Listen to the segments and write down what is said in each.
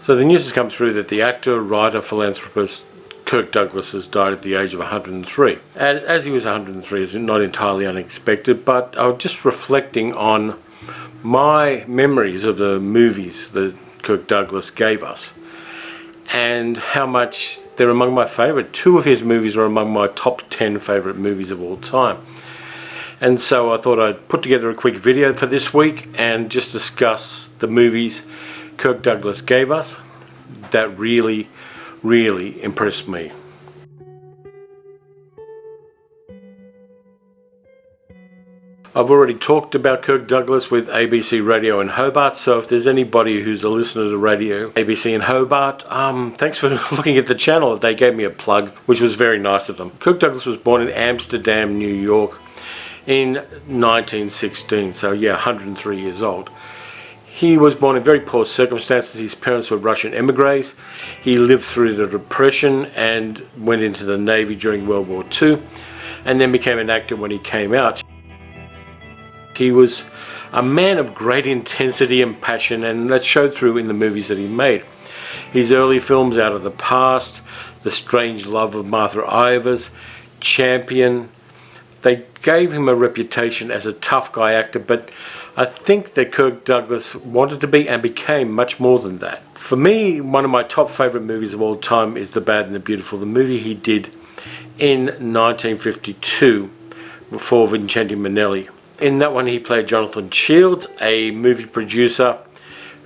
So the news has come through that the actor, writer, philanthropist Kirk Douglas has died at the age of 103. And as he was 103, it's not entirely unexpected, but I was just reflecting on my memories of the movies that Kirk Douglas gave us and how much they're among my favourite. Two of his movies are among my top 10 favourite movies of all time. And so I thought I'd put together a quick video for this week and just discuss the movies Kirk Douglas gave us that really impressed me. I've already talked about Kirk Douglas with ABC Radio in Hobart, so if there's anybody who's a listener to radio ABC in Hobart, thanks for looking at the channel. They gave me a plug, which was very nice of them. Kirk Douglas was born in Amsterdam, New York in 1916, so yeah, 103 years old. He was born in very poor circumstances. His parents were Russian emigres. He lived through the Depression and went into the Navy during World War II, and then became an actor when he came out. He was a man of great intensity and passion, and that showed through in the movies that he made. His early films, Out of the Past, The Strange Love of Martha Ivers, Champion, they gave him a reputation as a tough guy actor, but I think that Kirk Douglas wanted to be and became much more than that. For me, one of my top favourite movies of all time is The Bad and the Beautiful, the movie he did in 1952 for Vincente Minnelli. In that one he played Jonathan Shields, a movie producer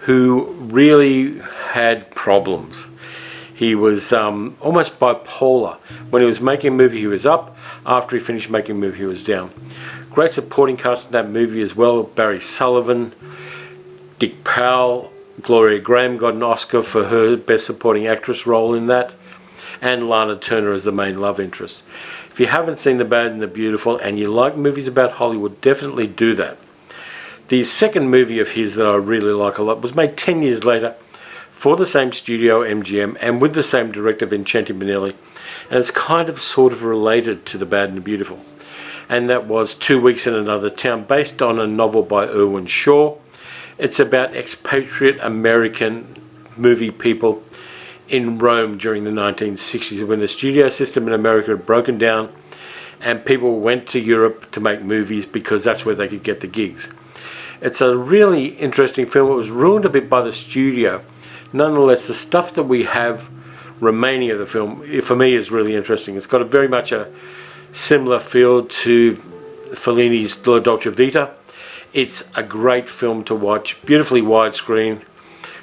who really had problems. He was almost bipolar. When he was making a movie he was up, after he finished making a movie he was down. Great supporting cast in that movie as well. Barry Sullivan, Dick Powell, Gloria Graham got an Oscar for her Best Supporting Actress role in that, and Lana Turner as the main love interest. If you haven't seen The Bad and the Beautiful and you like movies about Hollywood, definitely do that. The second movie of his that I really like a lot was made 10 years later for the same studio, MGM, and with the same director, Vincente Minnelli, and it's kind of sort of related to The Bad and the Beautiful. And that was 2 Weeks in Another Town, based on a novel by Irwin Shaw. It's about expatriate American movie people in Rome during the 1960s, when the studio system in America had broken down and people went to Europe to make movies because that's where they could get the gigs. It's a really interesting film. It was ruined a bit by the studio. Nonetheless, the stuff that we have remaining of the film, for me, is really interesting. It's got very much a similar feel to Fellini's La Dolce Vita. It's a great film to watch, beautifully widescreen.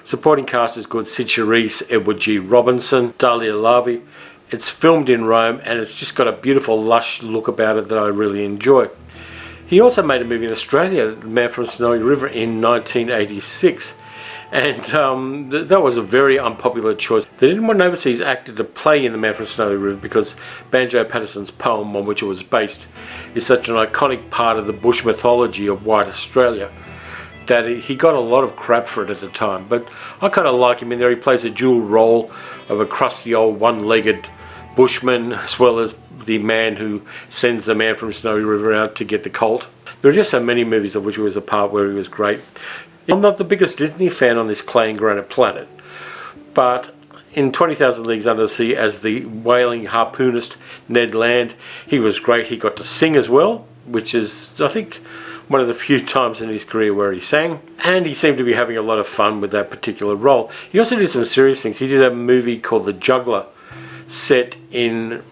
Supporting cast is good: Sid Charisse, Edward G. Robinson, Dahlia Lavi. It's filmed in Rome and it's just got a beautiful lush look about it that I really enjoy. He also made a movie in Australia, The Man from Snowy River, in 1986. And that was a very unpopular choice. They didn't want an overseas actor to play in The Man from Snowy River because Banjo Patterson's poem on which it was based is such an iconic part of the bush mythology of white Australia that he got a lot of crap for it at the time. But I kind of like him in there. He plays a dual role of a crusty old one-legged bushman as well as the man who sends the Man from Snowy River out to get the colt. There are just so many movies of which he was a part where he was great. I'm not the biggest Disney fan on this clay and granite planet, but in 20,000 Leagues Under the Sea as the whaling harpoonist Ned Land, he was great. He got to sing as well, which is, I think, one of the few times in his career where he sang, and he seemed to be having a lot of fun with that particular role. He also did some serious things. He did a movie called The Juggler, set in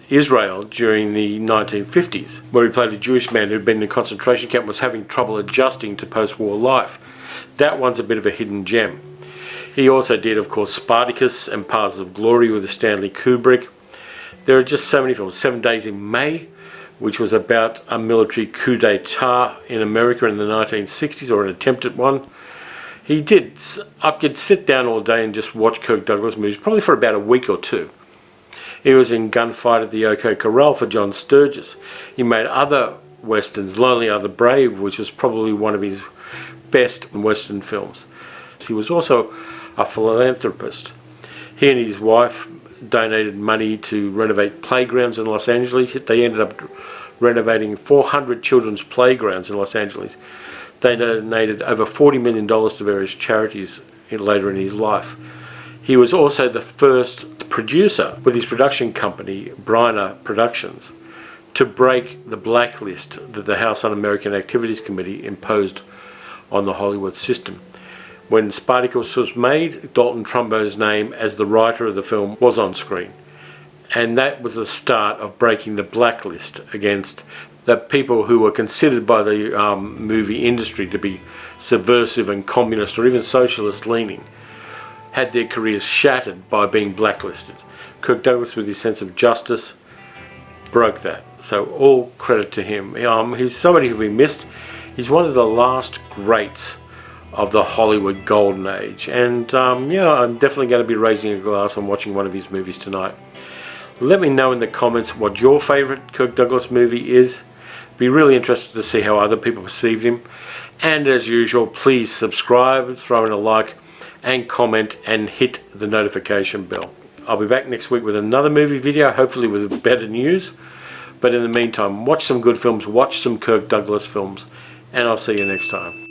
Israel during the 1950s, where he played a Jewish man who'd been in a concentration camp and was having trouble adjusting to post-war life. That one's a bit of a hidden gem. He also did, of course, Spartacus and Paths of Glory with Stanley Kubrick. There are just so many films. 7 Days in May, which was about a military coup d'etat in America in the 1960s, or an attempt at one. I could sit down all day and just watch Kirk Douglas movies, probably for about a week or two. He was in Gunfight at the OK Corral for John Sturges. He made other westerns, Lonely Are the Brave, which was probably one of his best western films. He was also a philanthropist. He and his wife donated money to renovate playgrounds in Los Angeles. They ended up renovating 400 children's playgrounds in Los Angeles. They donated over $40 million to various charities later in his life. He was also the first producer with his production company, Briner Productions, to break the blacklist that the House Un-American Activities Committee imposed on the Hollywood system. When Spartacus was made, Dalton Trumbo's name as the writer of the film was on screen. And that was the start of breaking the blacklist against the people who were considered by the movie industry to be subversive and communist or even socialist leaning, had their careers shattered by being blacklisted. Kirk Douglas, with his sense of justice, broke that. So all credit to him. He's somebody who we missed. He's one of the last greats of the Hollywood golden age. And yeah, I'm definitely going to be raising a glass and watching one of his movies tonight. Let me know in the comments what your favourite Kirk Douglas movie is. Be really interested to see how other people perceived him. And as usual, please subscribe, throw in a like, and comment, and hit the notification bell. I'll be back next week with another movie video, hopefully with better news. But in the meantime, watch some good films, watch some Kirk Douglas films, and I'll see you next time.